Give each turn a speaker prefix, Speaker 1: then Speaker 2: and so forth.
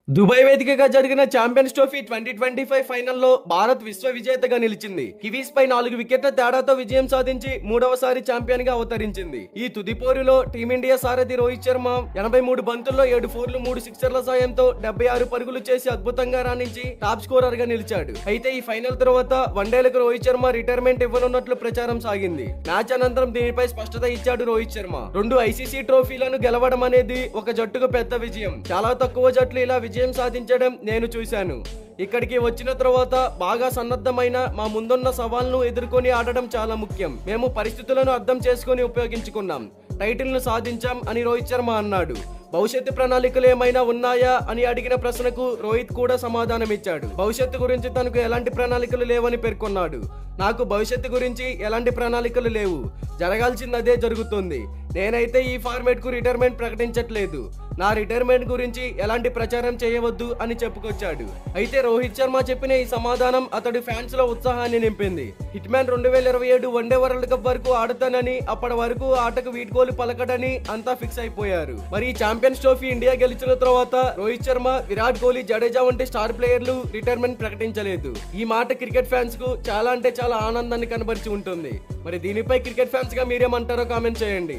Speaker 1: Dubai వేదికగా జరిగిన champions trophy 2025 ఫైనల్లో భారత్ విశ్వ విజేతగా నిలిచింది. కివీస్ పై 4 వికెట్ల తేడాతో విజయం సాధించి మూడవసారి ఛాంపియన్ గా అవతరించింది. ఈ తుది పోరులో టీమిండియా సారథి రోహిత్ శర్మ 83 బంతుల్లో 7 ఫోర్లు 3 సిక్సర్ల సాయంతో 76 పరుగులు చేసి అద్భుతంగా రాణించి టాప్ స్కోరర్ గా నిలిచాడు. అయితే ఈ ఫైనల్ తర్వాత వన్డేలకు రోహిత్ శర్మ రిటైర్మెంట్ ఇవ్వనున్నట్లు ప్రచారం సాగింది. మ్యాచ్ అనంతరం దీనిపై స్పష్టత ఇచ్చాడు రోహిత్ శర్మ. 2 ఐసీసీ ట్రోఫీలను గెలవడం అనేది ఒక జట్టుకు పెద్ద విజయం. చాలా తక్కువ జట్లు ఇలా విజయం సాధించడం నేను చూశాను. ఇక్కడికి వచ్చిన తర్వాత బాగా సన్నద్ధమైన మా ముందున్న సవాల్ను ఎదుర్కొని ఆడడం చాలా ముఖ్యం. మేము పరిస్థితులను అర్థం చేసుకొని ఉపయోగించుకున్నాం, టైటిల్ ను సాధించాం అని రోహిత్ శర్మ అన్నాడు. భవిష్యత్తు ప్రణాళికలు ఏమైనా ఉన్నాయా అని అడిగిన ప్రశ్నకు రోహిత్ కూడా సమాధానం ఇచ్చాడు. భవిష్యత్తు గురించి తనకు ఎలాంటి ప్రణాళికలు లేవని పేర్కొన్నాడు. నాకు భవిష్యత్తు గురించి ఎలాంటి ప్రణాళికలు లేవు, జరగాల్సింది అదే జరుగుతుంది. నేనైతే ఈ ఫార్మేట్ కు రిటైర్మెంట్ ప్రకటించట్లేదు. నా రిటైర్మెంట్ గురించి ఎలాంటి ప్రచారం చేయవద్దు అని చెప్పుకొచ్చాడు. అయితే రోహిత్ శర్మ చెప్పిన ఈ సమాధానం అతడి ఫ్యాన్స్ లో ఉత్సాహాన్ని నింపింది. Hit man 2027 one day world cup వరకు ఆడుతానని, అప్పటి వరకు ఆటకు వీడ్కోలు పలకడని అంతా ఫిక్స్ అయిపోయారు. మరి ఈ ఛాంపియన్స్ ట్రోఫీ ఇండియా గెలిచిన తర్వాత రోహిత్ శర్మ, విరాట్ కోహ్లీ, జడేజా వంటి స్టార్ ప్లేయర్లు రిటైర్మెంట్ ప్రకటించలేదు. ఈ మాట క్రికెట్ ఫ్యాన్స్ కు చాలా ఆనందాన్ని కనబరిచి ఉంటుంది. మరి దీనిపై క్రికెట్ ఫ్యాన్స్ గా మీరేమంటారో కామెంట్ చేయండి.